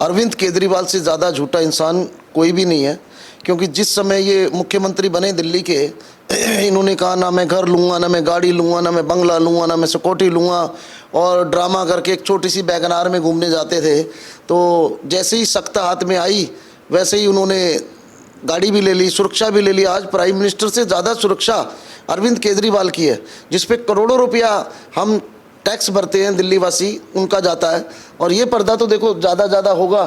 अरविंद केजरीवाल से ज़्यादा झूठा इंसान कोई भी नहीं है, क्योंकि जिस समय ये मुख्यमंत्री बने दिल्ली के, इन्होंने कहा ना मैं घर लूँगा, ना मैं गाड़ी लूँगा, ना मैं बंगला लूँगा, ना मैं सिक्योरिटी लूँगा, और ड्रामा करके एक छोटी सी वैगनार में घूमने जाते थे। तो जैसे ही सख्त हाथ में आई वैसे ही उन्होंने गाड़ी भी ले ली, सुरक्षा भी ले ली। आज प्राइम मिनिस्टर से ज़्यादा सुरक्षा अरविंद केजरीवाल की है, जिस पे करोड़ों रुपया हम टैक्स भरते हैं दिल्ली वासी, उनका जाता है। और ये पर्दा तो देखो ज़्यादा होगा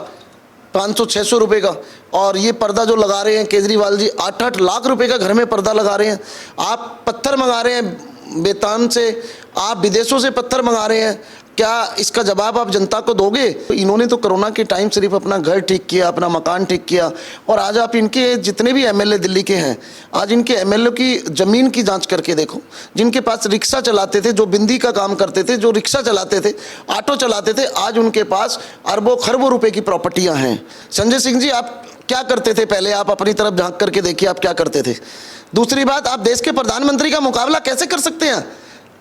500-600 रुपये का, और ये पर्दा जो लगा रहे हैं केजरीवाल जी 8-8 लाख रुपए का घर में पर्दा लगा रहे हैं। आप पत्थर मंगा रहे हैं बेतान से, आप विदेशों से पत्थर मंगा रहे हैं, क्या इसका जवाब आप जनता को दोगे? तो इन्होंने तो कोरोना के टाइम सिर्फ अपना घर ठीक किया, अपना मकान ठीक किया, और आज आप इनके जितने भी एमएलए दिल्ली के हैं, आज इनके एमएलए की ज़मीन की जांच करके देखो। जिनके पास रिक्शा चलाते थे, जो बिंदी का काम करते थे, जो रिक्शा चलाते थे, ऑटो चलाते थे, आज उनके पास अरबों खरबों रुपए की प्रॉपर्टियां हैं। संजय सिंह जी, आप क्या करते थे पहले? आप अपनी तरफ झांक करके देखिए, आप क्या करते थे। दूसरी बात, आप देश के प्रधानमंत्री का मुकाबला कैसे कर सकते हैं?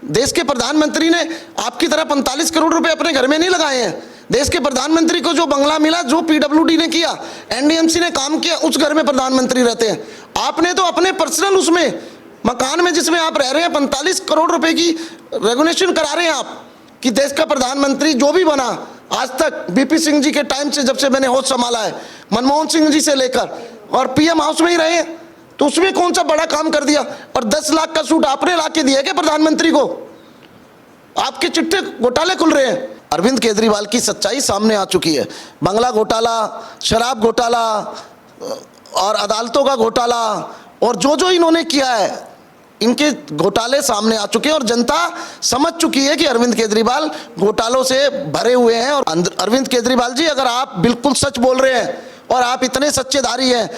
देश के प्रधानमंत्री ने आपकी तरह 45 करोड़ रुपए अपने घर में नहीं लगाए हैं। देश के प्रधानमंत्री को जो बंगला मिला, जो पीडब्ल्यूडी ने किया, एनडीएमसी ने काम किया, उस घर में प्रधानमंत्री रहते हैं। आपने तो अपने पर्सनल उसमें मकान में जिसमें आप रह रहे हैं 45 करोड़ रुपए की रेगुलेशन करा रहे हैं आप, कि देश का प्रधानमंत्री जो भी बना आज तक, बीपी सिंह जी के टाइम से, जब से मैंने होश संभाला है, मनमोहन सिंह जी से लेकर, और पीएम हाउस में ही रहे हैं, तो उसमें कौन सा बड़ा काम कर दिया? और 10 लाख का सूट आपने लाके दिया क्या प्रधानमंत्री को? आपके चिट्ठे घोटाले खुल रहे हैं। अरविंद केजरीवाल की सच्चाई सामने आ चुकी है। बंगला घोटाला, शराब घोटाला, और अदालतों का घोटाला, और जो इन्होंने किया है, इनके घोटाले सामने आ चुके हैं, और जनता समझ चुकी है कि अरविंद केजरीवाल घोटालों से भरे हुए हैं। और अरविंद केजरीवाल जी, अगर आप बिल्कुल सच बोल रहे हैं और आप इतने सच्चेधारी हैं,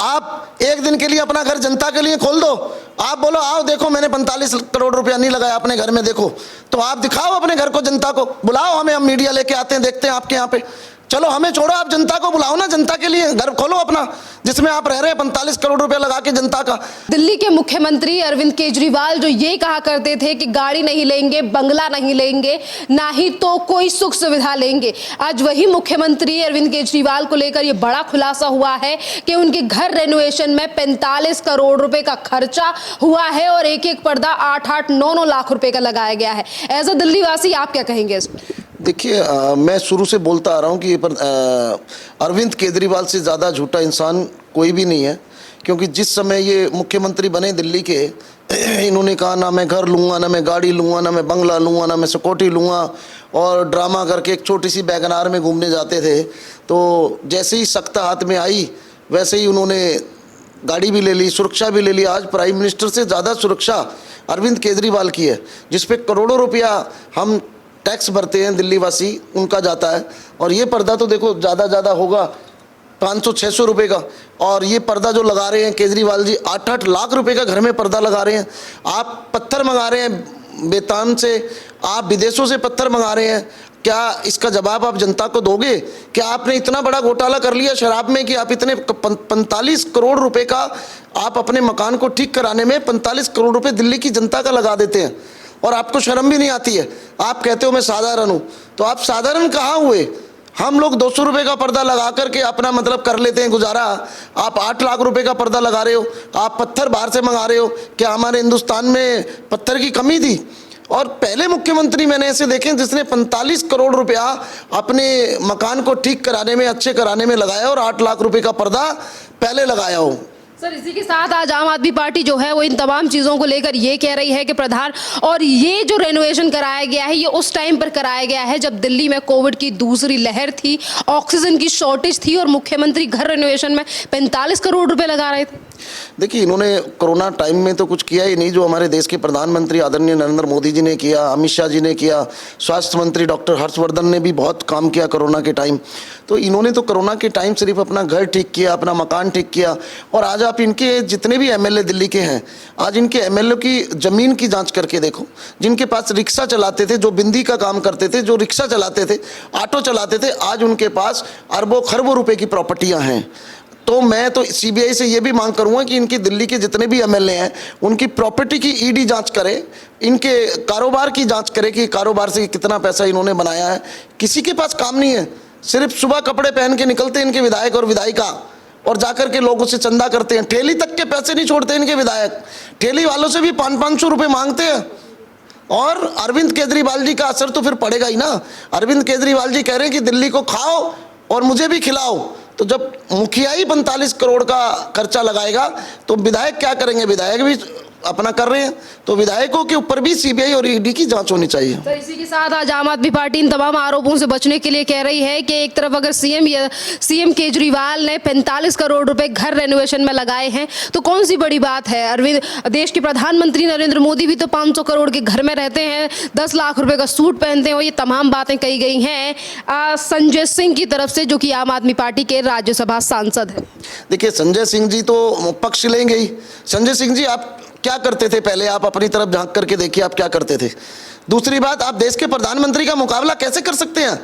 आप एक दिन के लिए अपना घर जनता के लिए खोल दो। आप बोलो, आओ देखो मैंने 45 करोड़ रुपया नहीं लगाया अपने घर में, देखो। तो आप दिखाओ अपने घर को, जनता को बुलाओ, हमें, हम मीडिया लेके आते हैं, देखते हैं आपके यहाँ पे। चलो हमें छोड़ो, आप जनता को बुलाओ ना, जनता के लिए घर खोलो अपना, जिसमें आप रह रहे हैं 45 करोड़ रुपया लगा के जनता का। दिल्ली के मुख्यमंत्री अरविंद केजरीवाल जो ये कहा करते थे कि गाड़ी नहीं लेंगे, बंगला नहीं लेंगे, ना ही तो कोई सुख सुविधा लेंगे, आज वही मुख्यमंत्री अरविंद केजरीवाल को लेकर ये बड़ा खुलासा हुआ है कि उनके घर रेनोवेशन में 45 करोड़ रुपए का खर्चा हुआ है, और एक एक पर्दा 8-8, 9-9 लाख रुपए का लगाया गया है। एज अ दिल्ली वासी आप क्या कहेंगे इस पर? देखिए, मैं शुरू से बोलता आ रहा हूँ कि अरविंद केजरीवाल से ज़्यादा झूठा इंसान कोई भी नहीं है, क्योंकि जिस समय ये मुख्यमंत्री बने दिल्ली के, इन्होंने कहा ना मैं घर लूँगा, ना मैं गाड़ी लूँगा, ना मैं बंगला लूँगा, ना मैं सिक्योरिटी लूँगा, और ड्रामा करके एक छोटी सी वैगनार में घूमने जाते थे। तो जैसे ही सख्त हाथ में आई वैसे ही उन्होंने गाड़ी भी ले ली, सुरक्षा भी ले ली। आज प्राइम मिनिस्टर से ज़्यादा सुरक्षा अरविंद केजरीवाल की है, जिस पे करोड़ों रुपया हम टैक्स भरते हैं दिल्ली वासी, उनका जाता है। और ये पर्दा तो देखो ज़्यादा होगा 500-600 रुपये का, और ये पर्दा जो लगा रहे हैं केजरीवाल जी 8-8 लाख रुपए का घर में पर्दा लगा रहे हैं। आप पत्थर मंगा रहे हैं बेतान से, आप विदेशों से पत्थर मंगा रहे हैं, क्या इसका जवाब आप जनता को दोगे? क्या आपने इतना बड़ा घोटाला कर लिया शराब में कि आप इतने 45 करोड़ रुपए का, आप अपने मकान को ठीक कराने में 45 करोड़ रुपए दिल्ली की जनता का लगा देते हैं, और आपको शर्म भी नहीं आती है? आप कहते हो मैं साधारण हूँ, तो आप साधारण कहाँ हुए? हम लोग 200 रुपये का पर्दा लगा करके अपना मतलब कर लेते हैं गुजारा, आप 8 लाख रुपए का पर्दा लगा रहे हो, आप पत्थर बाहर से मंगा रहे हो। क्या हमारे हिंदुस्तान में पत्थर की कमी थी? और पहले मुख्यमंत्री मैंने ऐसे देखे जिसने 45 करोड़ रुपया अपने मकान को ठीक कराने में, अच्छे कराने में लगाया, और 8 लाख रुपए का पर्दा पहले लगाया हो। सर, इसी के साथ आज आम आदमी पार्टी जो है वो इन तमाम चीज़ों को लेकर ये कह रही है कि प्रधान, और ये जो रेनोवेशन कराया गया है ये उस टाइम पर कराया गया है जब दिल्ली में कोविड की दूसरी लहर थी, ऑक्सीजन की शॉर्टेज थी, और मुख्यमंत्री घर रेनोवेशन में 45 करोड़ रुपए लगा रहे थे। देखिए, इन्होंने कोरोना टाइम में तो कुछ किया ही नहीं, जो हमारे देश के प्रधानमंत्री आदरणीय नरेंद्र मोदी जी ने किया, अमित शाह जी ने किया, स्वास्थ्य मंत्री डॉक्टर हर्षवर्धन ने भी बहुत काम किया कोरोना के टाइम। तो इन्होंने तो कोरोना के टाइम सिर्फ अपना घर ठीक किया, अपना मकान ठीक किया। और आज आप इनके जितने भी एमएलए दिल्ली के हैं, आज इनके एमएलए की ज़मीन की जांच करके देखो। जिनके पास रिक्शा चलाते थे, जो बिंदी का काम करते थे, जो रिक्शा चलाते थे, ऑटो चलाते थे, आज उनके पास अरबों खरबों रुपए की प्रॉपर्टियां हैं। तो मैं तो सीबीआई से ये भी मांग करूंगा कि इनकी दिल्ली के जितने भी एमएलए हैं उनकी प्रॉपर्टी की ईडी जांच करे, इनके कारोबार की जांच करे कि कारोबार से कितना पैसा इन्होंने बनाया है। किसी के पास काम नहीं है, सिर्फ सुबह कपड़े पहन के निकलते हैं इनके विधायक और विधायिका, और जाकर के लोगों से चंदा करते हैं। ठेली तक के पैसे नहीं छोड़ते इनके विधायक, ठेली वालों से भी 500-500 रुपये मांगते हैं। और अरविंद केजरीवाल जी का असर तो फिर पड़ेगा ही ना। अरविंद केजरीवाल जी कह रहे हैं कि दिल्ली को खाओ और मुझे भी खिलाओ। तो जब मुखिया ही 45 करोड़ का खर्चा लगाएगा तो विधायक क्या करेंगे? विधायक भी अपना कर रहे हैं, तो विधायकों के ऊपर भी सीबीआई और ईडी की जांच होनी चाहिए। तो इसी के साथ आज आम आदमी पार्टी इन तमाम आरोपों से बचने के लिए कह रही है कि एक तरफ अगर सीएम केजरीवाल ने 45 करोड़ रुपए घर रेनोवेशन में लगाए हैं तो कौन सी बड़ी बात है। अरविंद, देश के प्रधानमंत्री नरेंद्र मोदी भी तो 500 करोड़ के घर में रहते हैं, 10 लाख रुपए का सूट पहनते हैं, और ये तमाम बातें कही गई हैं संजय सिंह की तरफ से, जो कि आम आदमी पार्टी के राज्यसभा सांसद है। देखिए, संजय सिंह जी तो पक्ष लेंगे ही। संजय सिंह जी, आप क्या करते थे? पहले आप अपनी तरफ झांक करके देखिए, आप क्या करते थे। दूसरी बात, आप देश के प्रधानमंत्री का मुकाबला कैसे कर सकते हैं?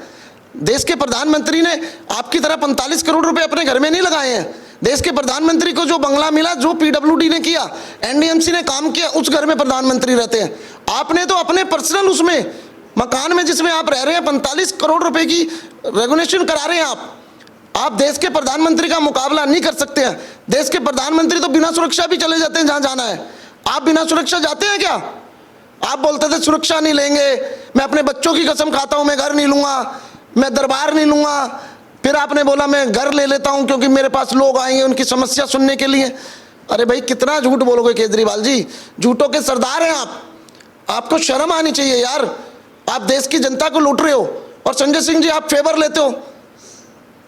देश के प्रधानमंत्री ने आपकी तरह 45 करोड़ रुपए अपने घर में नहीं लगाए हैं। देश के प्रधानमंत्री को जो बंगला मिला, जो पीडब्ल्यूडी ने किया, एनडीएमसी ने काम किया, उस घर में प्रधानमंत्री रहते हैं। आपने तो अपने पर्सनल उसमें मकान में जिसमें आप रह रहे हैं 45 करोड़ रुपए की रेगुलेशन करा रहे हैं। आप देश के प्रधानमंत्री का मुकाबला नहीं कर सकते हैं। देश के प्रधानमंत्री तो बिना सुरक्षा भी चले जाते हैं जहां जाना है। आप बिना सुरक्षा जाते हैं क्या? आप बोलते थे सुरक्षा नहीं लेंगे, मैं अपने बच्चों की कसम खाता हूं, मैं घर नहीं लूंगा, मैं दरबार नहीं लूंगा। फिर आपने बोला मैं घर ले लेता हूं क्योंकि मेरे पास लोग आएंगे उनकी समस्या सुनने के लिए। अरे भाई, कितना झूठ बोलोगे केजरीवाल जी? झूठों के सरदार हैं आप। आपको शर्म आनी चाहिए यार। आप देश की जनता को लूट रहे हो। और संजय सिंह जी, आप फेवर लेते हो।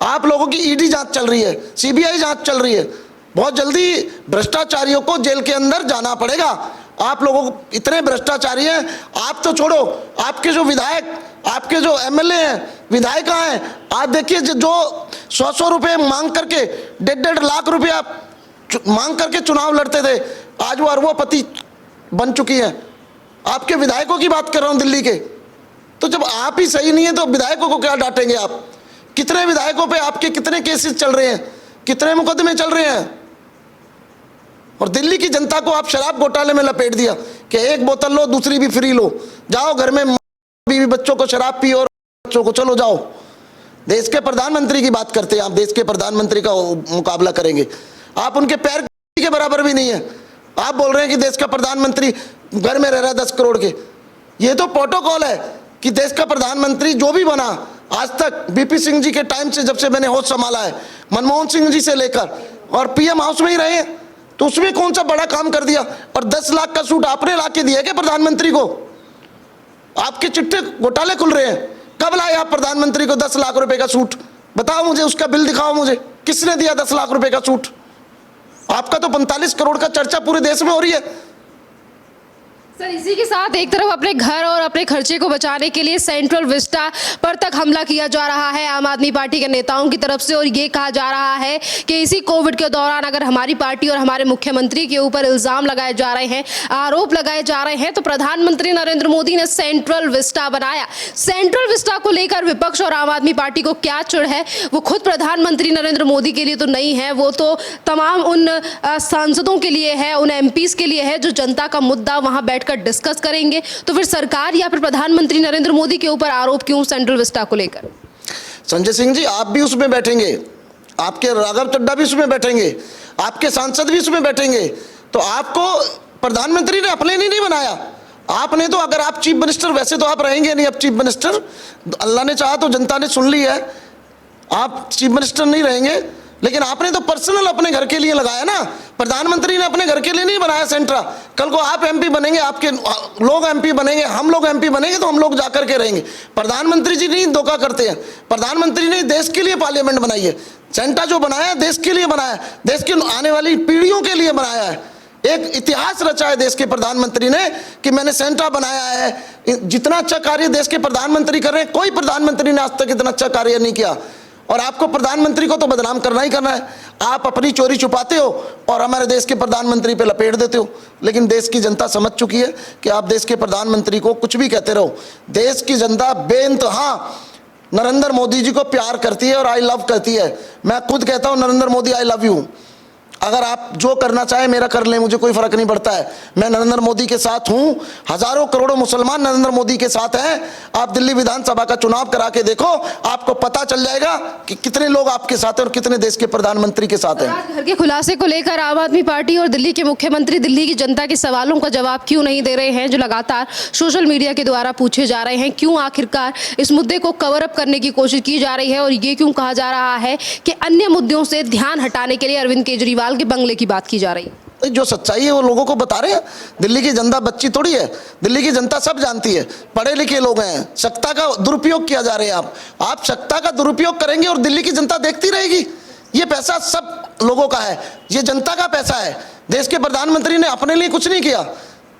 आप लोगों की ईडी जांच चल रही है, सीबीआई जांच चल रही है। बहुत जल्दी भ्रष्टाचारियों को जेल के अंदर जाना पड़ेगा। आप लोगों को इतने भ्रष्टाचारी हैं। आप तो छोड़ो, आपके जो विधायक, आपके जो एमएलए हैं, विधायिका हैं, आप देखिए जो 100-100 रुपये मांग करके 1.5 लाख रुपया मांग करके चुनाव लड़ते थे, आज वो अरबोपति बन चुकी हैं। आपके विधायकों की बात कर रहा हूं, दिल्ली के। तो जब आप ही सही नहीं है तो विधायकों को क्या डांटेंगे आप? कितने विधायकों पे आपके कितने केसेस चल रहे हैं, कितने मुकदमे चल रहे हैं? और दिल्ली की जनता को आप शराब घोटाले में लपेट दिया कि एक बोतल लो दूसरी भी फ्री लो, जाओ घर में बीवी बच्चों को शराब पियो और बच्चों को चलो जाओ। देश के प्रधानमंत्री की बात करते हैं आप, देश के प्रधानमंत्री का मुकाबला करेंगे आप? उनके पैर के बराबर भी नहीं है। आप बोल रहे हैं कि देश का प्रधानमंत्री घर में रह रहा है 10 करोड़ के। ये तो प्रोटोकॉल है कि देश का प्रधानमंत्री जो भी बना आज तक, बीपी सिंह जी के टाइम से, जब से मैंने होश संभाला है, मनमोहन सिंह जी से लेकर, और पीएम हाउस में ही रहे, तो उसमें कौन सा बड़ा काम कर दिया? और 10 लाख का सूट आपने ला के दिया क्या प्रधानमंत्री को? आपके चिट्ठे घोटाले खुल रहे हैं। कब लाए आप प्रधानमंत्री को 10 लाख रुपए का सूट? बताओ मुझे, उसका बिल दिखाओ मुझे, किसने दिया 10 लाख रुपए का सूट? आपका तो 45 करोड़ का चर्चा पूरे देश में हो रही है। सर, इसी के साथ एक तरफ अपने घर और अपने खर्चे को बचाने के लिए सेंट्रल विस्टा पर तक हमला किया जा रहा है आम आदमी पार्टी के नेताओं की तरफ से, और ये कहा जा रहा है कि इसी कोविड के दौरान अगर हमारी पार्टी और हमारे मुख्यमंत्री के ऊपर इल्जाम लगाए जा रहे हैं, आरोप लगाए जा रहे हैं, तो प्रधानमंत्री नरेंद्र मोदी ने सेंट्रल विस्टा बनाया। सेंट्रल विस्टा को लेकर विपक्ष और आम आदमी पार्टी को क्या चिढ़ है? वो खुद प्रधानमंत्री नरेंद्र मोदी के लिए तो नहीं है, वो तो तमाम उन सांसदों के लिए है, उन एमपीज के लिए है जो जनता का मुद्दा वहां बैठ डिस्कस करेंगे। तो फिर सरकार या फिर प्रधानमंत्री नरेंद्र मोदी के ऊपर आरोप क्यों सेंट्रल विस्टा को लेकर? संजय सिंह जी, आप भी उसमें बैठेंगे, आपके राघव चड्ढा भी उसमें बैठेंगे, आपके सांसद भी उसमें बैठेंगे। तो आपको प्रधानमंत्री ने अपने लिए नहीं बनाया। आपने तो, अगर आप चीफ मिनिस्टर, वैसे तो आप रहेंगे नहीं अब चीफ मिनिस्टर, अल्लाह ने चाहा तो जनता ने सुन ली है, आप चीफ मिनिस्टर नहीं रहेंगे, लेकिन आपने तो पर्सनल अपने घर के लिए लगाया ना। प्रधानमंत्री ने अपने घर के लिए नहीं बनाया सेंट्रा। कल को आप एमपी बनेंगे, आपके लोग एमपी बनेंगे, हम लोग एमपी बनेंगे, तो हम लोग जाकर के रहेंगे। प्रधानमंत्री जी नहीं धोखा करते हैं। प्रधानमंत्री ने देश के लिए पार्लियामेंट बनाई है। सेंट्रा जो बनाया देश के लिए बनाया, देश की आने वाली पीढ़ियों के लिए बनाया है। एक इतिहास रचा है देश के प्रधानमंत्री ने कि मैंने सेंट्रा बनाया है। जितना अच्छा कार्य देश के प्रधानमंत्री कर रहे हैं, कोई प्रधानमंत्री ने आज तक इतना अच्छा कार्य नहीं किया। और आपको प्रधानमंत्री को तो बदनाम करना ही करना है। आप अपनी चोरी छुपाते हो और हमारे देश के प्रधानमंत्री पे लपेट देते हो। लेकिन देश की जनता समझ चुकी है कि आप देश के प्रधानमंत्री को कुछ भी कहते रहो, देश की जनता बेइंतहा नरेंद्र मोदी जी को प्यार करती है और आई लव कहती है। मैं खुद कहता हूं Narendra Modi I love you. अगर आप जो करना चाहे मेरा कर लें, मुझे कोई फर्क नहीं पड़ता है। मैं नरेंद्र मोदी के साथ हूं, हजारों करोड़ों मुसलमान नरेंद्र मोदी के साथ हैं। आप दिल्ली विधानसभा का चुनाव करा के देखो, आपको पता चल जाएगा कि कितने लोग आपके साथ हैं और कितने देश के प्रधानमंत्री के साथ हैं। आज घर के खुलासे को लेकर आम आदमी पार्टी और दिल्ली के मुख्यमंत्री दिल्ली की जनता के सवालों का जवाब क्यों नहीं दे रहे हैं, जो लगातार सोशल मीडिया के द्वारा पूछे जा रहे हैं। क्यों आखिरकार इस मुद्दे को कवर अप करने की कोशिश की जा रही है और ये क्यों कहा जा रहा है कि अन्य मुद्दों से ध्यान हटाने के लिए अरविंद केजरीवाल के बंगले की बात की जा रही है। जो सच्चाई है वो लोगों को बता रहे हैं। दिल्ली की जनता बच्ची थोड़ी है, दिल्ली की जनता सब जानती है, पढ़े लिखे लोग हैं। सत्ता का दुरुपयोग किया जा रहा है। आप सत्ता का दुरुपयोग करेंगे और दिल्ली की जनता देखती रहेगी। ये पैसा सब लोगों का है, ये जनता का पैसा है। देश के प्रधानमंत्री ने अपने लिए कुछ नहीं किया।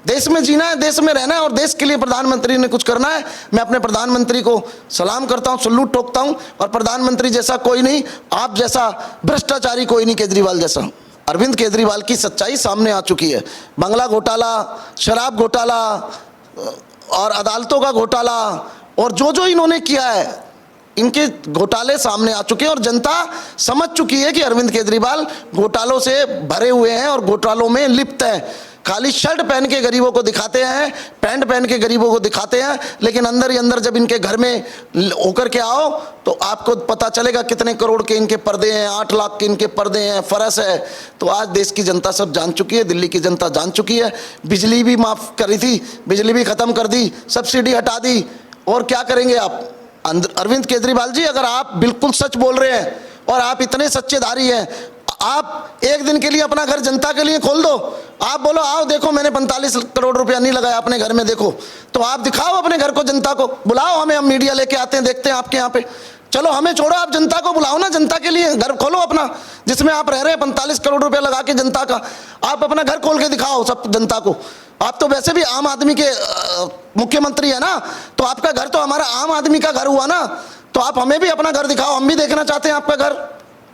देश में जीना है, देश में रहना है और देश के लिए प्रधानमंत्री ने कुछ करना है। मैं अपने प्रधानमंत्री को सलाम करता हूं, सल्यूट ठोकता हूं। और प्रधानमंत्री जैसा कोई नहीं, आप जैसा भ्रष्टाचारी कोई नहीं, केजरीवाल जैसा। अरविंद केजरीवाल की सच्चाई सामने आ चुकी है। बंगला घोटाला, शराब घोटाला और अदालतों का घोटाला और जो जो इन्होंने किया है, इनके घोटाले सामने आ चुके हैं और जनता समझ चुकी है कि अरविंद केजरीवाल घोटालों से भरे हुए हैं और घोटालों में लिप्त हैं। खाली शर्ट पहन के गरीबों को दिखाते हैं, पैंट पहन के गरीबों को दिखाते हैं, लेकिन अंदर ही अंदर जब इनके घर में होकर के आओ तो आपको पता चलेगा कितने करोड़ के इनके पर्दे हैं, 8 लाख के इनके पर्दे हैं, फरस है। तो आज देश की जनता सब जान चुकी है, दिल्ली की जनता जान चुकी है। बिजली भी माफ करी थी, बिजली भी खत्म कर दी, सब्सिडी हटा दी। और क्या करेंगे आप? अरविंद केजरीवाल जी, अगर आप बिल्कुल सच बोल रहे हैं और आप इतने सच्चेधारी हैं, आप एक दिन के लिए अपना घर जनता के लिए खोल दो। आप बोलो आओ देखो मैंने 45 करोड़ रुपया नहीं लगाया अपने घर में, देखो। तो आप दिखाओ अपने घर को, जनता को बुलाओ, हमें, हम मीडिया लेके आते हैं, देखते हैं आपके यहाँ पे। चलो हमें छोड़ो, आप जनता को बुलाओ ना, जनता के लिए घर खोलो अपना, जिसमें आप रह रहे हैं 45 करोड़ रुपया लगा के जनता का। आप अपना घर खोल के दिखाओ सब जनता को। आप तो वैसे भी आम आदमी के मुख्यमंत्री है ना, तो आपका घर तो हमारा आम आदमी का घर हुआ ना। तो आप हमें भी अपना घर दिखाओ, हम भी देखना चाहते हैं आपका घर।